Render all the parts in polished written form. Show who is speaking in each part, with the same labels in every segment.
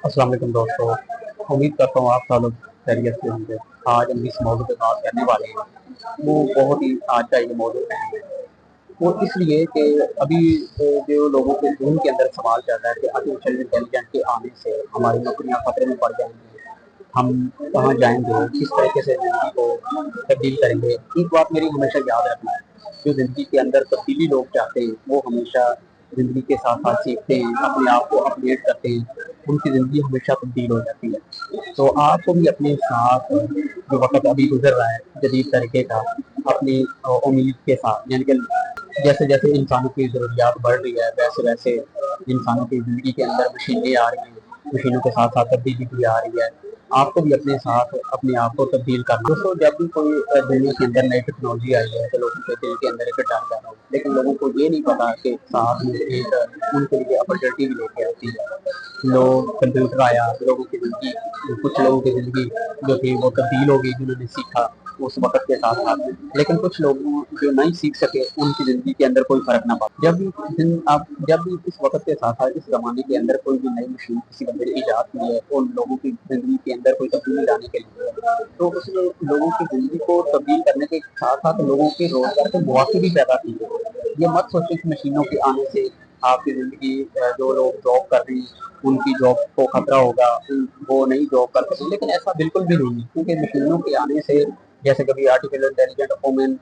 Speaker 1: अस्सलाम वालेकुम दोस्तों। उम्मीद करता हूँ आप सब लोग खैरियत से होंगे। आज हम जिस मौजू पे बात करने वाले हैं वो बहुत ही आज का ये मौजू है। वो इसलिए कि अभी जो लोगों के ज़हन के अंदर सवाल चल रहा है कि आर्टिफिशियल इंटेलिजेंस के आने से हमारी नौकरियाँ खतरे में पड़ जाएंगी, हम कहाँ जाएंगे, किस तरीके से ज़िंदगी को तब्दील करेंगे। एक बात मेरी हमेशा याद रखना है, जो ज़िंदगी के अंदर तब्दीली लोग चाहते हैं वो हमेशा ज़िंदगी के साथ साथ सीखते हैं, अपने आप को अपडेट करते हैं, उनकी ज़िंदगी हमेशा तब्दील हो जाती है। तो आपको भी अपने साथ जो वक्त अभी गुजर रहा है जदीद तरीके का, अपनी उम्मीद के साथ, यानी कि जैसे जैसे इंसानों की ज़रूरियात बढ़ रही है वैसे वैसे इंसानों की ज़िंदगी के अंदर मशीनें आ रही हैं, मशीनों के साथ साथ तब्दीली भी आ रही है। आपको भी अपने साथ अपने आप को तब्दील करना। दोस्तों, जब भी कोई दुनिया के अंदर नई टेक्नोलॉजी आई है तो लोगों के दिल के अंदर एक डर पैदा हो, लेकिन लोगों को ये नहीं पता कि साथ में एक उनके लिए अपॉर्चुनिटी भी लेके आती है। लोग कंप्यूटर आया, लोगों की ज़िंदगी, कुछ लोगों की ज़िंदगी जो थी वो तब्दील हो गई जिन्होंने सीखा उस वक़्त के साथ साथ, लेकिन कुछ लोग जो नहीं सीख सके उनकी ज़िंदगी के अंदर कोई फ़र्क ना पड़ा। जब भी इस वक़्त के साथ साथ इस ज़माने के अंदर कोई भी नई मशीन किसी बंदे ने ईजाद की है उन लोगों की ज़िंदगी के अंदर कोई तब्दीली लाने के लिए, तो उसने लोगों की ज़िंदगी को तब्दील करने के साथ साथ लोगों के रोज़गार के मौके भी पैदा किए। ये मत सोचें कि मशीनों के आने से आपकी ज़िंदगी, जो लोग जॉब कर रहे हैं उनकी जॉब को खतरा होगा, वो नहीं जॉब कर सकते, लेकिन ऐसा बिल्कुल भी नहीं है, क्योंकि मशीनों के आने से जैसे कभी आर्टिफिशियल इंटेलिजेंट वुमेन,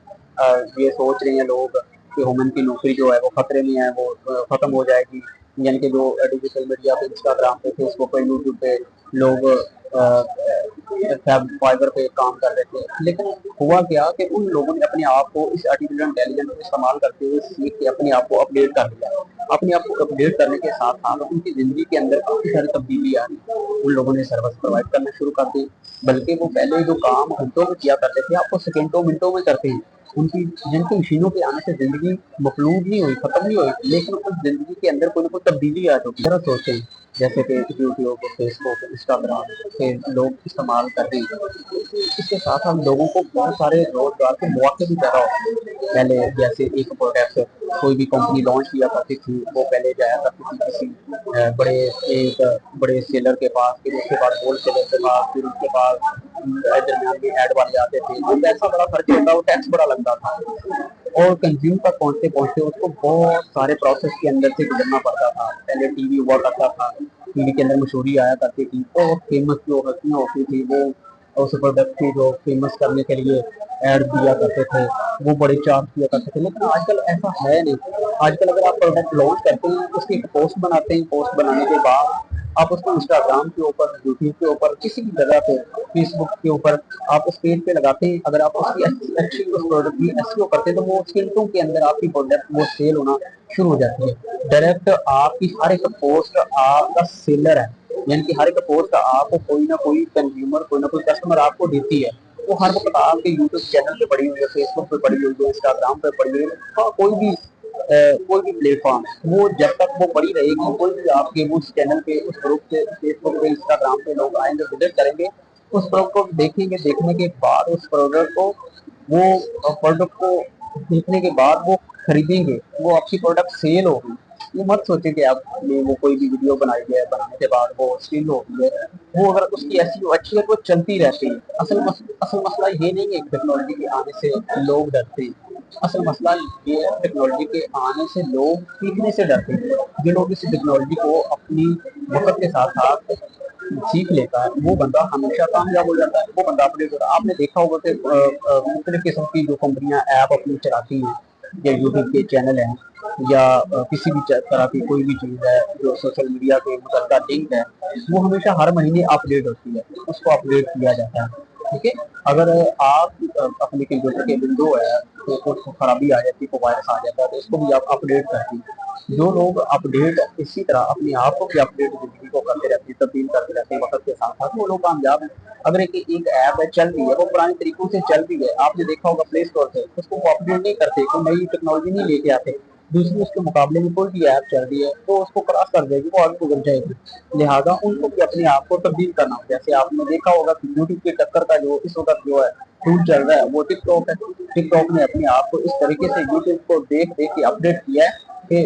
Speaker 1: ये सोच रहे हैं लोग कि वुमेन की नौकरी जो है वो खतरे में है, वो खत्म हो जाएगी। यानी कि जो डिजिटल मीडिया पे, इंस्टाग्राम पे, फेसबुक पे, यूट्यूब पे लोग फाइबर पे काम कर रहे थे, लेकिन हुआ क्या कि उन लोगों ने अपने आप को इस आर्टिफिशियल इंटेलिजेंस को इस्तेमाल करते हुए सीख के अपने आप को अपडेट कर लिया। अपने आप को अपडेट करने के साथ साथ उनकी जिंदगी के अंदर काफी सारी तब्दीली आ रही। उन लोगों ने सर्विस प्रोवाइड करना शुरू कर दी, बल्कि वो पहले जो काम घंटों में किया करते थे आपको सेकेंडों मिनटों में करते हैं। उनकी जिनकी मशीनों के आने से जिंदगी मखलूद नहीं हुई, खत्म नहीं हुई, लेकिन उस जिंदगी के अंदर कोई ना कोई तब्दीली आ चुकी है। जरा सोचें, जैसे कि यूट्यूब, फेसबुक, इंस्टाग्राम के लोग इस्तेमाल कर रहे हैं, इसके साथ साथ लोगों को बहुत सारे रोजगार के मौके भी पैदा होते हैं। पहले जैसे एक प्रोडक्ट कोई भी कंपनी लॉन्च किया करती थी, वो पहले जाया करती थी किसी बड़े एक बड़े सेलर के पास, फिर उसके बाद होल सेलर के पास, फिर उसके बाद दरमियान में एड वाले आते थे, तो पैसा बड़ा खर्च होता, वो टैक्स बड़ा लगता था, और कंज्यूम तक पहुंचते पहुंचते उसको बहुत सारे प्रोसेस के अंदर से गुजरना पड़ता था। पहले टीवी हुआ करता था, टीवी के अंदर मशहूरी आया करती थी, तो फेमस जो हस्तियाँ होती थी वो उस प्रोडक्ट की जो फेमस करने के लिए एड दिया करते थे, वो बड़े चार्ज किया करते थे। लेकिन आजकल ऐसा है नहीं। आजकल अगर आप प्रोडक्ट लॉन्च करते हैं, उसकी एक पोस्ट बनाते हैं, पोस्ट बनाने के बाद आप उसको इंस्टाग्राम के ऊपर, यूट्यूब के ऊपर, किसी भी जगह पे, फेसबुक के ऊपर आप उस पेज पे लगाते हैं। अगर आप उसकी अच्छी उस प्रोडक्ट की एसईओ करते हैं तो वो मिनटों के अंदर आपकी प्रोडक्ट वो सेल होना शुरू हो जाती है। डायरेक्ट आपकी हर एक पोस्ट आपका सेलर है, यानी कि हर एक पोस्ट आपको कोई ना कोई कंज्यूमर, कोई ना कोई कस्टमर आपको देती है। वो हर वक्त आपके यूट्यूब चैनल पे पड़ी हुई है, फेसबुक पे पड़ी हुई है, इंस्टाग्राम पे पड़ी हुई है, हाँ, कोई भी प्लेटफॉर्म, वो जब तक वो पड़ी रहेगी, कोई भी आपके उस चैनल पे, उस ग्रुप पे, फेसबुक पे, इंस्टाग्राम पे लोग आएंगे, विजिट करेंगे, उस प्रोडक्ट को देखेंगे, देखने के बाद उस प्रोडक्ट को देखने के बाद वो खरीदेंगे, वो आपकी प्रोडक्ट सेल होगी। ये मत सोचे कि आपने वो कोई भी वीडियो बनाई है, बनाने के बाद वो सेल होगी है, वो अगर उसकी ऐसी अच्छी है तो चलती रहती है। असल मसला ये नहीं है कि टेक्नोलॉजी के आने से लोग डरते हैं। असल मसला ये है टेक्नोलॉजी के आने से लोग सीखने से डरते हैं। जो लोग इस टेक्नोलॉजी को अपनी वक्त के साथ साथ सीख लेता है वो बंदा हमेशा कामयाब हो जाता है, वो बंदा अपने, आपने देखा होगा कि मुख्तलिफ किस्म की जो कंपनियां ऐप अपनी चलाती हैं, या यूट्यूब के चैनल हैं, या किसी भी तरह की कोई भी चीज़ है जो सोशल मीडिया के मुतल्लिक़ लिंक है, वो हमेशा हर महीने अपडेट होती है, उसको अपडेट किया जाता है। ठीक है, अगर आप अपने कंप्यूटर के विंडो है तो उसको खराबी आ जाती है, को वायरस आ जाता है, तो उसको भी आप अपडेट करती हैं। जो लोग अपडेट इसी तरह अपने आप को भी अपडेट जिंदगी को करते रहते हैं, तब्दील करते रहते हैं वक्त के साथ साथ, वो लोग कामयाब हैं। अगर एक ऐप है चल रही है, वो पुराने तरीकों से चल रही है, आपने देखा होगा प्ले स्टोर से, उसको वो अपडेट नहीं करते, कोई नई टेक्नोलॉजी नहीं लेके आते, दूसरी उसके मुकाबले में कोई भी ऐप चल रही है तो उसको क्रॉस कर देगी, वो आगे गुजर जाएगी। लिहाजा उनको भी अपने आप को तब्दील करना होगा। जैसे आपने देखा होगा कि यूट्यूब के टक्कर का जो इस वक्त जो है टूल चल रहा है वो टिकटॉक है। टिकटॉक ने अपने आप को इस तरीके से यूट्यूब को देख देख के अपडेट किया है कि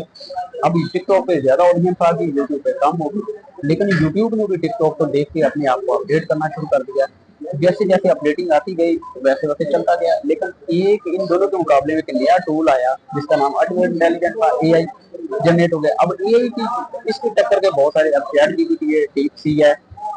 Speaker 1: अभी टिकटॉक पे ज्यादा ऑडियंस आ गई, यूट्यूब पे कम होगी। लेकिन यूट्यूब ने भी टिकटॉक को देख के अपने आप को अपडेट करना शुरू कर दिया। जैसे जैसे अपडेटिंग आती गई वैसे वैसे चलता गया। लेकिन एक इन दोनों के मुकाबले में एक नया टूल आया जिसका नाम आर्टिफिशियल इंटेलिजेंस था, एआई जनरेट हो गया। अब एआई की इसकी टक्कर के बहुत सारे, अब चैट जीपीटी है, डीप सी है,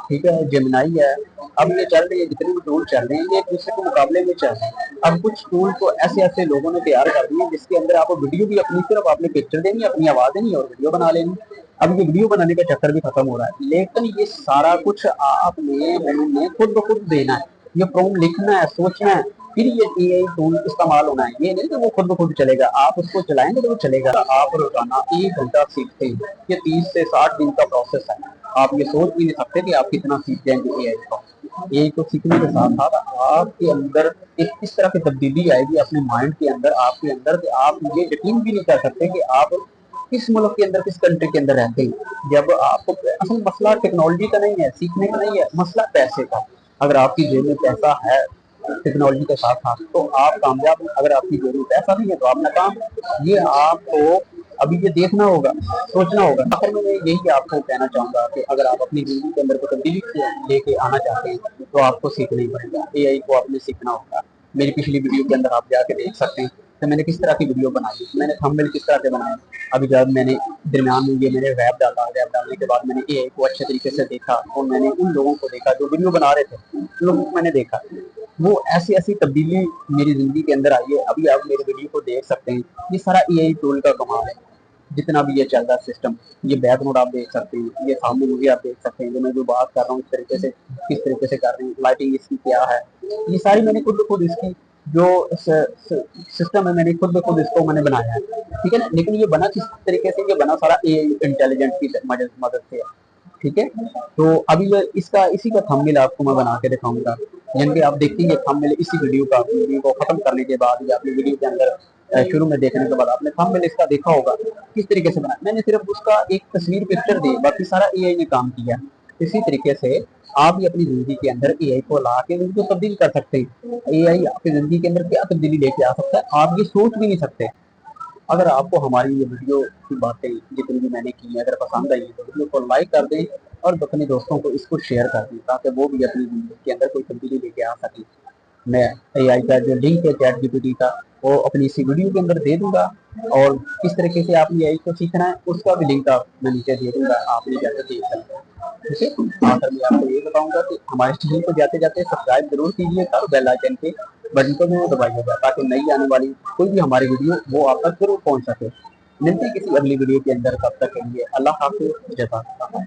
Speaker 1: ठीक है, जेमिनाई है। अब ये चल रही है, जितने भी टूल चल रहे हैं ये एक दूसरे के मुकाबले में चल रहे हैं। अब कुछ टूल को ऐसे ऐसे लोगों ने तैयार कर दिए जिसके अंदर आपको वीडियो भी अपनी, सिर्फ आपने पिक्चर देनी, अपनी आवाज देनी और वीडियो बना लेनी। अब ये वीडियो बनाने का चक्कर भी खत्म हो रहा है। लेकिन ये सारा कुछ आपने मैंने खुद ब खुद देना है, ये प्रॉम्प्ट लिखना है, सोचना है, फिर ये एआई टूल इस्तेमाल होना है। ये नहीं कि वो खुद ब खुद चलेगा, आप उसको चलाएंगे तो वो चलेगा। आप रोजाना 1 घंटा सीखते हैं, ये 30 से 60 दिन का प्रोसेस है। आप ये सोच भी नहीं सकते कि आप कितना सीख जाएंगे एआई को। एआई को सीखने के साथ साथ आपके अंदर एक इस तरह की तब्दीली आएगी अपने माइंड के अंदर, आपके अंदर, कि आप ये यकीन भी नहीं कर सकते कि आप किस मुल्क के अंदर, किस कंट्री के अंदर रहते हैं। जब आपको असल मसला टेक्नोलॉजी का नहीं है, सीखने का नहीं है, मसला पैसे का। अगर आपकी जेब में पैसा है टेक्नोलॉजी के साथ साथ तो आप कामयाब हैं। अगर आपकी जेब में पैसा नहीं है तो आप नाकाम। ये आपको अभी ये देखना होगा, सोचना होगा। आखिर में मैं यही आपको कहना चाहूंगा कि अगर आप अपनी जिंदगी के अंदर को तब्दीली लेके आना चाहते हैं तो आपको सीखना ही पड़ेगा, एआई को आपने सीखना होगा। मेरी पिछली वीडियो के अंदर आप जाके देख सकते हैं कि मैंने किस तरह की वीडियो बनाई, मैंने थंबनेल किस तरह के बनाए। अभी जब मैंने दरमियान में ये मैंने रैप डाला, रैप डालने के बाद मैंने एआई को अच्छे तरीके से देखा और मैंने उन लोगों को देखा जो वीडियो बना रहे थे, उन लोगों को मैंने देखा। वो ऐसी ऐसी तब्दीली मेरी जिंदगी के अंदर आई है। अभी आप मेरे वीडियो को देख सकते हैं, ये सारा एआई टूल का कमाल है। जितना भी ये चल रहा है सिस्टम, ये बैकग्राउंड आप देख सकते हैं, ये सामने मूवी आप देख सकते हैं, जो मैं जो बात कर रहा हूँ इस तरीके से, किस तरीके से कर रहे हैं, लाइटिंग इसकी क्या है, ये सारी मैंने खुद ब खुद इसकी जो सिस्टम है मैंने खुद ब खुद इसको मैंने बनाया है, ठीक है ना। लेकिन ये बना किस तरीके से, ये बना सारा एआई इंटेलिजेंट की मदद से है, ठीक है। तो अभी ये इसका इसी का थंबनेल आपको मैं बना के दिखाऊंगा, यानी कि आप देखेंगे थंबनेल इसी वीडियो को खत्म करने के बाद या अपनी वीडियो के अंदर शुरू में देखने के बाद आपने थंबनेल इसका देखा होगा किस तरीके से बना। मैंने सिर्फ उसका एक तस्वीर पिक्चर दी, बाकी सारा एआई ने काम किया। इसी तरीके से आप भी अपनी जिंदगी के अंदर एआई को ला के उनको तब्दील कर सकते हैं। एआई आपकी जिंदगी के अंदर क्या तब्दीली लेके आ सकता है आप ये सोच भी नहीं सकते। अगर आपको हमारी ये वीडियो की बातें जितनी भी मैंने की है अगर पसंद आई है तो वीडियो को लाइक कर दें और अपने दोस्तों को इसको शेयर कर दें ताकि वो भी अपनी जिंदगी के अंदर कोई तब्दीली लेके आ सके। मैं एआई का जो लिंक है चैट जीपीटी का वो अपनी इसी वीडियो के अंदर दे दूंगा और किस तरीके से आप एआई को सीखना है उसका भी लिंक आप मैं नीचे दे दूंगा, आप ये जाकर देख सकते हैं। ठीक है, आखिर में आपको ये बताऊंगा कि हमारे चैनल को जाते जाते सब्सक्राइब जरूर कीजिएगा और बेल आइकन के बटन को जरूर दबाइएगा ताकि नई आने वाली कोई भी हमारी वीडियो वो आप तक जरूर पहुंच सके। मिलते हैं किसी अगली वीडियो के अंदर, तब तक के लिए अल्लाह हाफिज़, जज़ाकल्लाह।